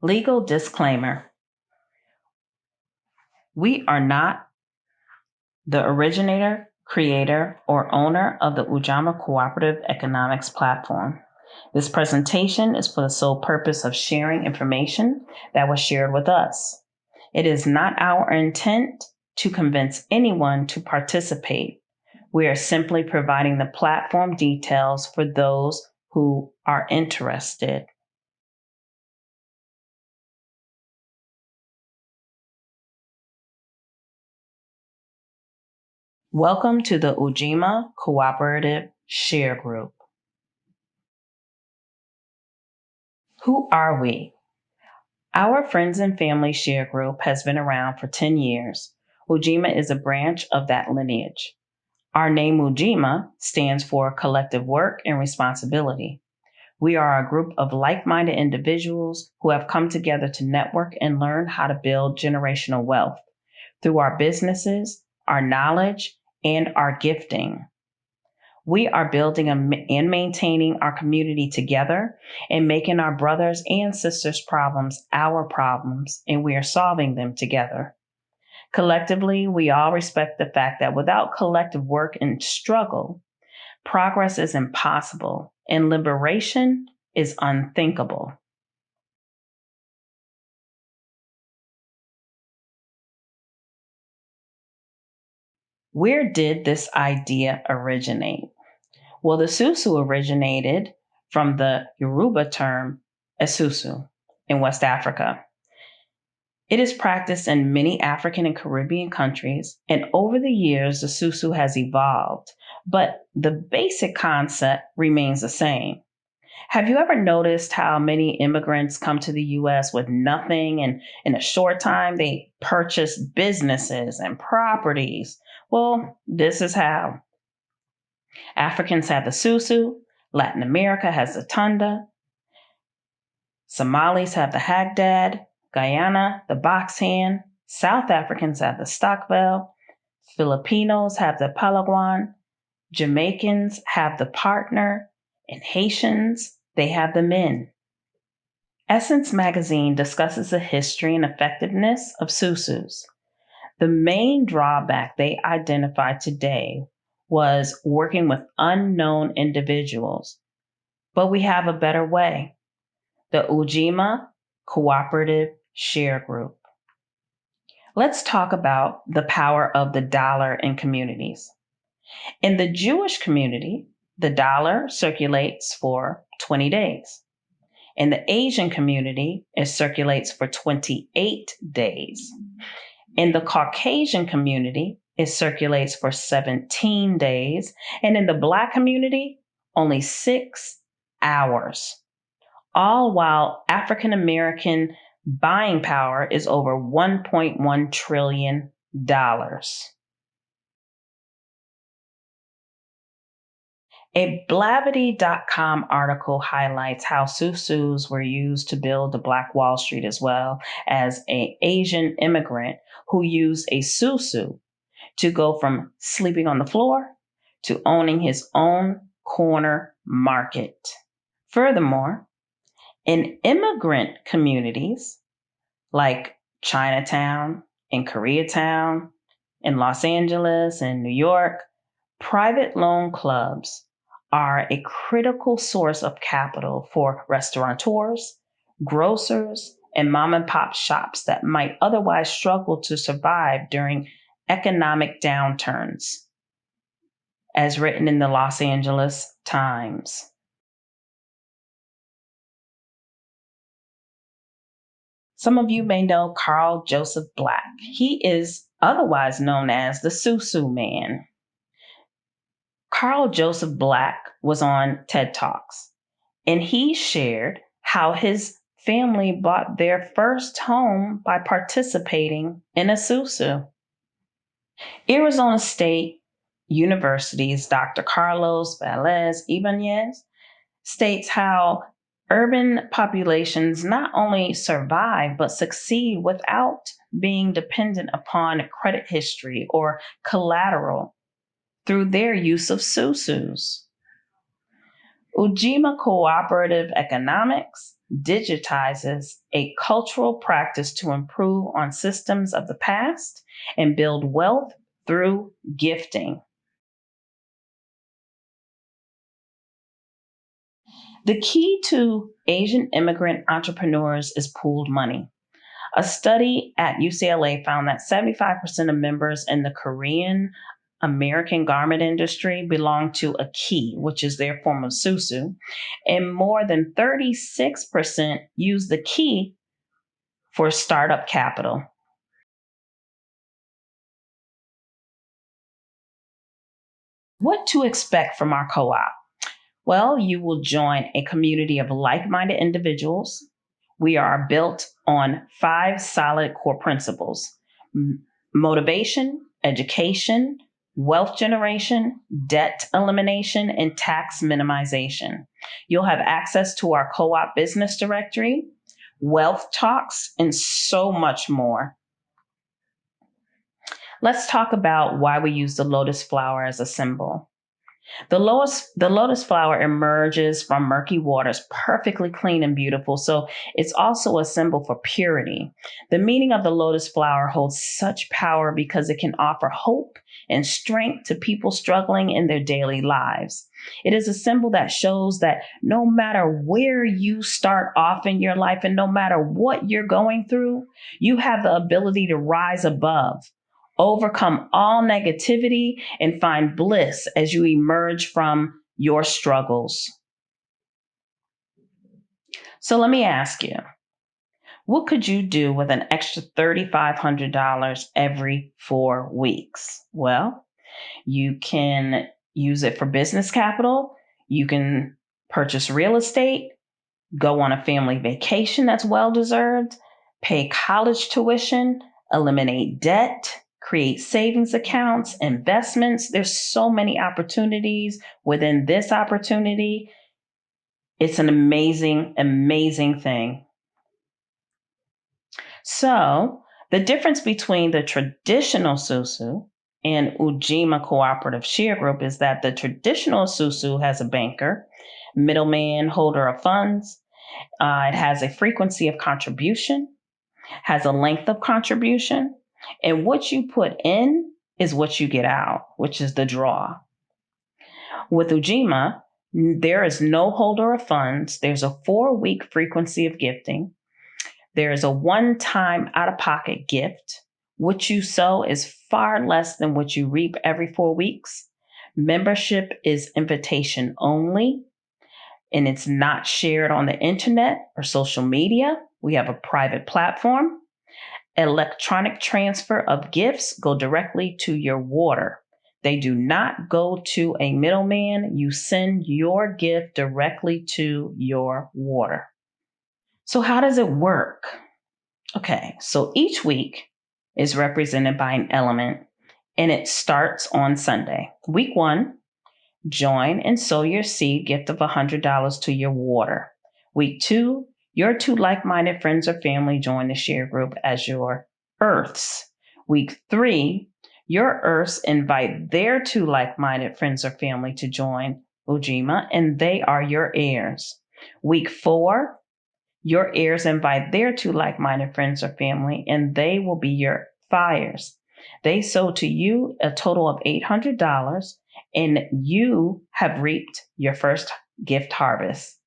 Legal disclaimer. We are not the originator, creator, or owner of the Ujima Cooperative Economics Platform. This presentation is for the sole purpose of sharing information that was shared with us. It is not our intent to convince anyone to participate. We are simply providing the platform details for those who are interested. Welcome to the Ujima Cooperative Share Group. Who are we? Our Friends and Family Share Group has been around for 10 years. Ujima is a branch of that lineage. Our name Ujima stands for Collective Work and Responsibility. We are a group of like-minded individuals who have come together to network and learn how to build generational wealth through our businesses, our knowledge, and our gifting. We are building and maintaining our community together and making our brothers and sisters' problems our problems, and we are solving them together. Collectively, we all respect the fact that without collective work and struggle, progress is impossible and liberation is unthinkable. Where did this idea originate? Well, the susu originated from the Yoruba term esusu in West Africa. It is practiced in many African and Caribbean countries, and over the years, the susu has evolved, but the basic concept remains the same. Have you ever noticed how many immigrants come to the U.S. with nothing, and in a short time, they purchase businesses and properties? Well, this is how. Africans have the susu, Latin America has the tunda, Somalis have the hagdad, Guyana, the box hand, South Africans have the stokvel, Filipinos have the palawan, Jamaicans have the partner, and Haitians, they have the men. Essence magazine discusses the history and effectiveness of susus. The main drawback they identified today was working with unknown individuals. But we have a better way. The Ujima Cooperative Share Group. Let's talk about the power of the dollar in communities. In the Jewish community, the dollar circulates for 20 days. In the Asian community, it circulates for 28 days. In the Caucasian community, it circulates for 17 days. And in the Black community, only 6 hours. All while African American buying power is over $1.1 trillion. A Blavity.com article highlights how susus were used to build the Black Wall Street, as well as an Asian immigrant who used a susu to go from sleeping on the floor to owning his own corner market. Furthermore, in immigrant communities like Chinatown and Koreatown, in Los Angeles and New York, private loan clubs are a critical source of capital for restaurateurs, grocers, and mom and pop shops that might otherwise struggle to survive during economic downturns, as written in the Los Angeles Times. Some of you may know Carl Joseph Black. He is otherwise known as the Susu Man. Carl Joseph Black was on TED Talks, and he shared how his family bought their first home by participating in a susu. Arizona State University's Dr. Carlos Velez Ibanez states how urban populations not only survive but succeed without being dependent upon credit history or collateral through their use of susus. Ujima Cooperative Economics digitizes a cultural practice to improve on systems of the past and build wealth through gifting. The key to Asian immigrant entrepreneurs is pooled money. A study at UCLA found that 75% of members in the Korean American garment industry belong to a key, which is their form of susu, and more than 36% use the key for startup capital. What to expect from our co op? Well, you will join a community of like minded individuals. We are built on five solid core principles: motivation, education, wealth generation, debt elimination, and tax minimization. You'll have access to our co op business directory, wealth talks, and so much more. Let's talk about why we use the lotus flower as a symbol. The lotus flower emerges from murky waters, perfectly clean and beautiful. So it's also a symbol for purity. The meaning of the lotus flower holds such power because it can offer hope and strength to people struggling in their daily lives. It is a symbol that shows that no matter where you start off in your life and no matter what you're going through, you have the ability to rise above, overcome all negativity, and find bliss as you emerge from your struggles. So let me ask you, what could you do with an extra $3,500 every 4 weeks? Well, you can use it for business capital. You can purchase real estate, go on a family vacation that's well deserved, pay college tuition, eliminate debt, create savings accounts, investments. There's so many opportunities within this opportunity. It's an amazing, amazing thing. So, the difference between the traditional Susu and Ujima Cooperative Share Group is that the traditional Susu has a banker, middleman, holder of funds. It has a frequency of contribution, has a length of contribution, and what you put in is what you get out, which is the draw. With Ujima, there is no holder of funds. There's a 4 week frequency of gifting. There is a one-time out-of-pocket gift. What you sow is far less than what you reap every 4 weeks. Membership is invitation only, and it's not shared on the internet or social media. We have a private platform. Electronic transfer of gifts go directly to your water. They do not go to a middleman. You send your gift directly to your water. So how does it work? Okay, so each week is represented by an element, and it starts on Sunday. Week 1, join and sow your seed gift of $100 to your water. Week 2, your 2 like-minded friends or family join the share group as your earths. Week 3, your earths invite their 2 like-minded friends or family to join Ujima, and they are your heirs. Week 4, your heirs invite their 2 like-minded friends or family, and they will be your fires. They sow to you a total of $800, and you have reaped your first gift harvest.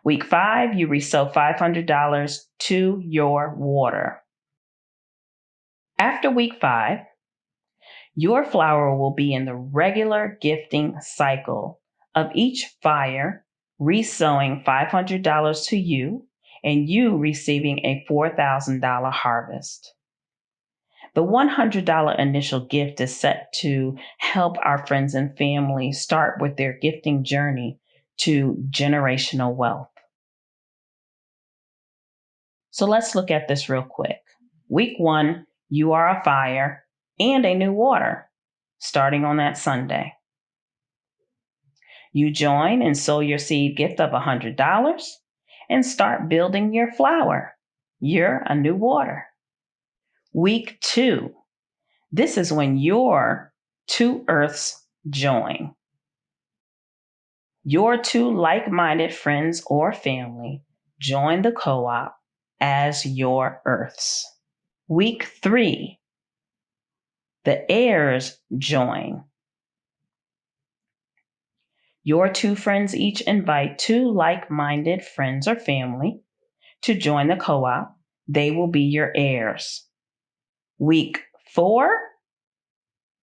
Week 5, you resow $500 to your water. After week 5, your flower will be in the regular gifting cycle of each fire resowing $500 to you and you receiving a $4,000 harvest. The $100 initial gift is set to help our friends and family start with their gifting journey to generational wealth. So let's look at this real quick. Week 1, you are a fire and a new water, starting on that Sunday. You join and sow your seed gift of $100 and start building your flower. You're a new water. Week 2, this is when your 2 earths join. Your two like-minded friends or family join the co-op as your Earths. Week 3, the heirs join. Your two friends each invite two like-minded friends or family to join the co-op. They will be your heirs. Week 4,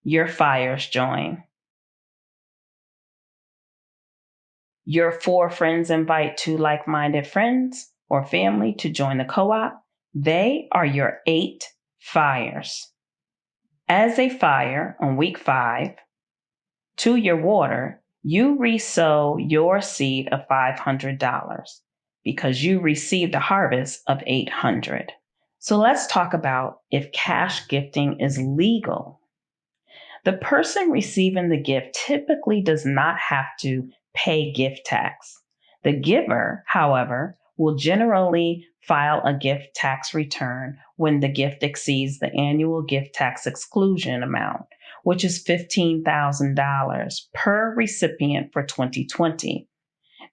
your fires join. Your 4 friends invite two like-minded friends or family to join the co-op. They are your 8 fires. As a fire on week 5, to your water, you resow your seed of $500 because you received a harvest of $800. So let's talk about if cash gifting is legal. The person receiving the gift typically does not have to pay gift tax. The giver, however, will generally file a gift tax return when the gift exceeds the annual gift tax exclusion amount, which is $15,000 per recipient for 2020.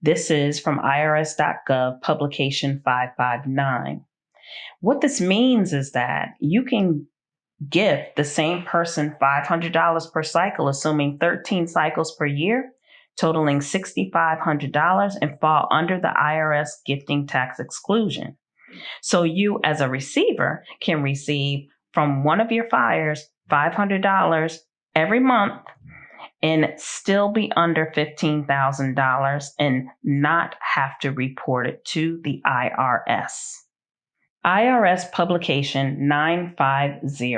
This is from irs.gov publication 559. What this means is that you can gift the same person $500 per cycle, assuming 13 cycles per year, totaling $6,500, and fall under the IRS gifting tax exclusion. So you, as a receiver, can receive from one of your fires $500 every month and still be under $15,000 and not have to report it to the IRS. IRS Publication 950.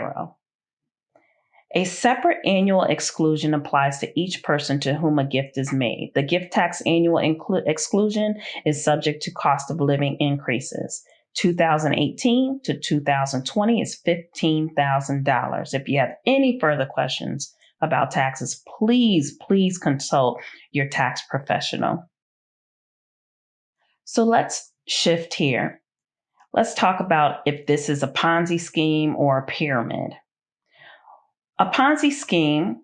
A separate annual exclusion applies to each person to whom a gift is made. The gift tax annual exclusion is subject to cost of living increases. 2018 to 2020 is $15,000. If you have any further questions about taxes, please consult your tax professional. So let's shift here. Let's talk about if this is a Ponzi scheme or a pyramid. A Ponzi scheme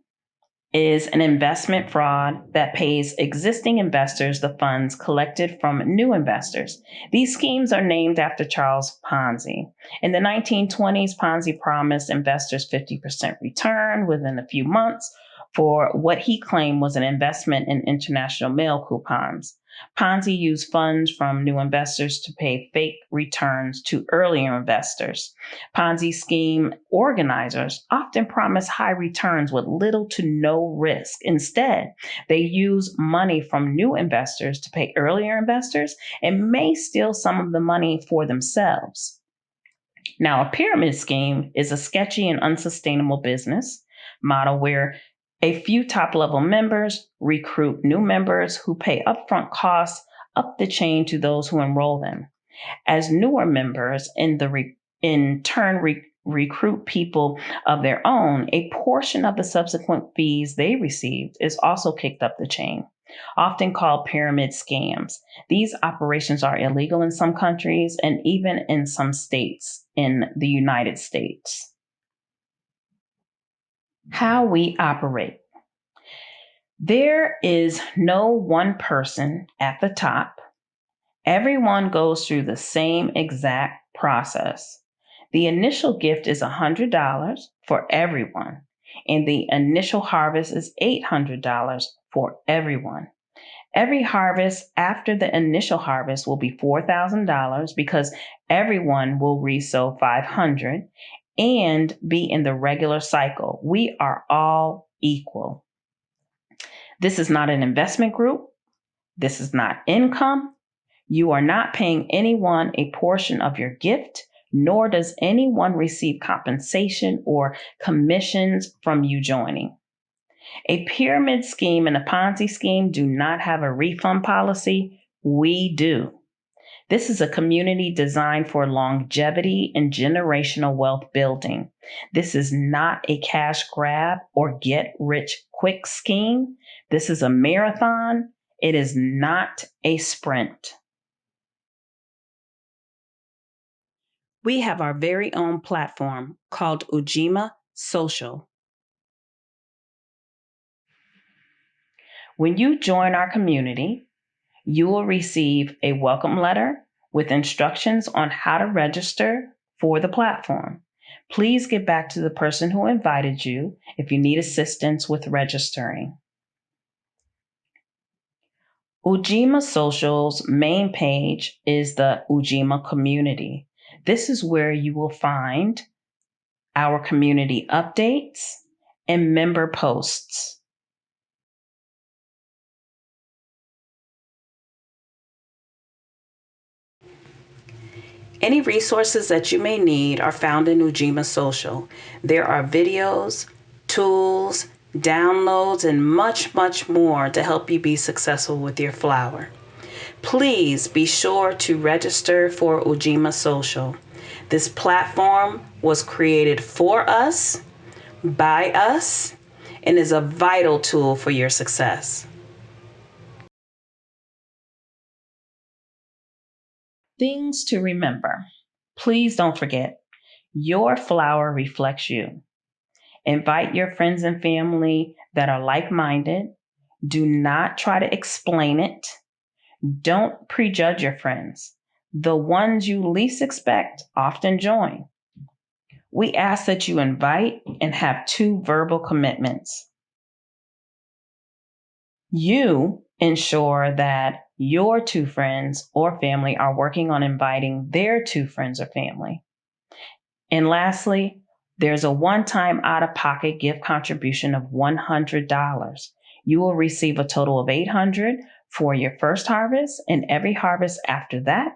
is an investment fraud that pays existing investors the funds collected from new investors. These schemes are named after Charles Ponzi. In the 1920s, Ponzi promised investors 50% return within a few months for what he claimed was an investment in international mail coupons. Ponzi used funds from new investors to pay fake returns to earlier investors. Ponzi scheme organizers often promise high returns with little to no risk. Instead, they use money from new investors to pay earlier investors and may steal some of the money for themselves. Now, a pyramid scheme is a sketchy and unsustainable business model where a few top-level members recruit new members who pay upfront costs up the chain to those who enroll them. As newer members in turn recruit people of their own, a portion of the subsequent fees they received is also kicked up the chain, often called pyramid scams. These operations are illegal in some countries and even in some states in the United States. How we operate. There is no one person at the top. Everyone goes through the same exact process. The initial gift is $100 for everyone, and the initial harvest is $800 for everyone. Every harvest after the initial harvest will be $4,000 because everyone will resow $500 and be in the regular cycle. We are all equal. This is not an investment group. This is not income. You are not paying anyone a portion of your gift, nor does anyone receive compensation or commissions from you joining. A pyramid scheme and a Ponzi scheme do not have a refund policy. We do. This is a community designed for longevity and generational wealth building. This is not a cash grab or get rich quick scheme. This is a marathon. It is not a sprint. We have our very own platform called Ujima Social. When you join our community, you will receive a welcome letter with instructions on how to register for the platform. Please get back to the person who invited you if you need assistance with registering. Ujima Social's main page is the Ujima community. This is where you will find our community updates and member posts. Any resources that you may need are found in Ujima Social. There are videos, tools, downloads, and much, much more to help you be successful with your flower. Please be sure to register for Ujima Social. This platform was created for us, by us, and is a vital tool for your success. Things to remember. Please don't forget, your flower reflects you. Invite your friends and family that are like minded. Do not try to explain it. Don't prejudge your friends. The ones you least expect often join. We ask that you invite and have 2 verbal commitments. You ensure that your 2 friends or family are working on inviting their 2 friends or family. And lastly, there's a one-time out-of-pocket gift contribution of $100. You will receive a total of $800 for your first harvest, and every harvest after that,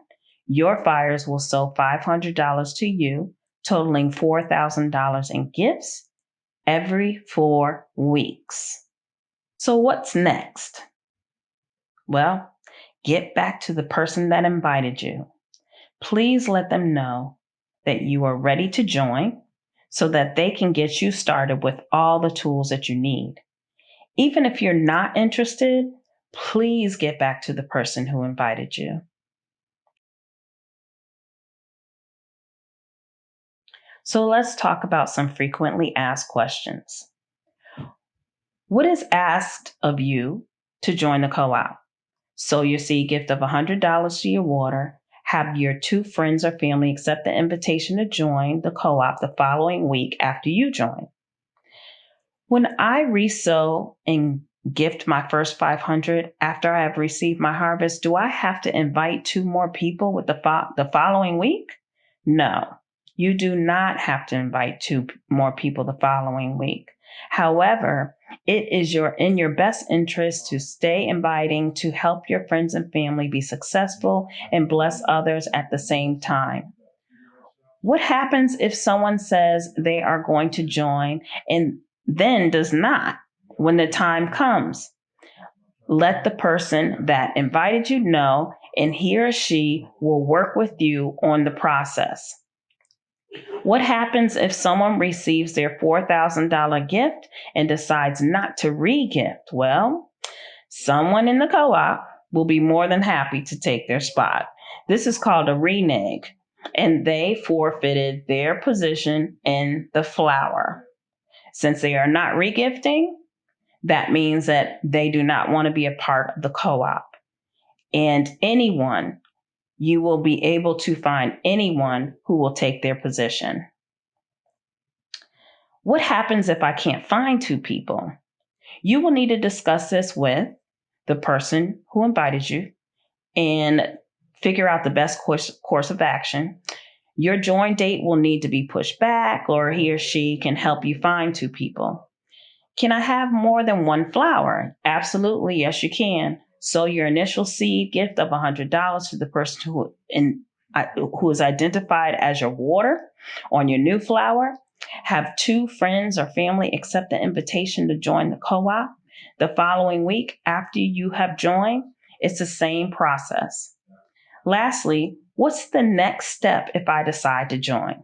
your fires will sow $500 to you, totaling $4,000 in gifts every 4 weeks. So what's next? Well, get back to the person that invited you. Please let them know that you are ready to join so that they can get you started with all the tools that you need. Even if you're not interested, please get back to the person who invited you. So let's talk about some frequently asked questions. What is asked of you to join the co-op? Sow your seed gift of $100 to your water. Have your 2 friends or family accept the invitation to join the co-op the following week after you join. When I resow and gift my first 500 after I have received my harvest, do I have to invite 2 more people with the following week? No, you do not have to invite 2 more people the following week. However, it is in your best interest to stay inviting to help your friends and family be successful and bless others at the same time. What happens if someone says they are going to join and then does not when the time comes? Let the person that invited you know, and he or she will work with you on the process. What happens if someone receives their $4,000 gift and decides not to re-gift? Well, someone in the co-op will be more than happy to take their spot. This is called a renege, and they forfeited their position in the flower. Since they are not regifting, that means that they do not want to be a part of the co-op. And you will be able to find anyone who will take their position. What happens if I can't find 2 people? You will need to discuss this with the person who invited you and figure out the best course of action. Your join date will need to be pushed back, or he or she can help you find 2 people. Can I have more than 1 flower? Absolutely, yes, you can. Sow your initial seed gift of $100 to the person who is identified as your water on your new flower. Have 2 friends or family accept the invitation to join the co-op the following week after you have joined. It's the same process. Lastly, what's the next step if I decide to join?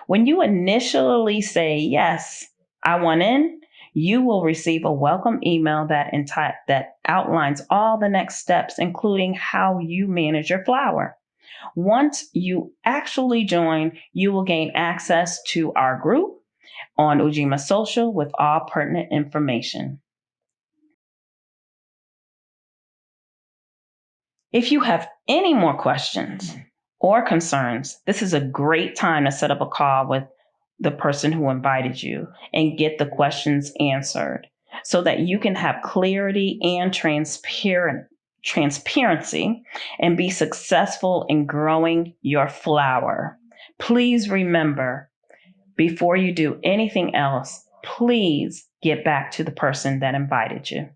When you initially say, yes, I want in, you will receive a welcome email that outlines all the next steps, including how you manage your flower. Once you actually join, you will gain access to our group on Ujima Social with all pertinent information. If you have any more questions or concerns, this is a great time to set up a call with the person who invited you and get the questions answered so that you can have clarity and transparency and be successful in growing your flower. Please remember, before you do anything else, please get back to the person that invited you.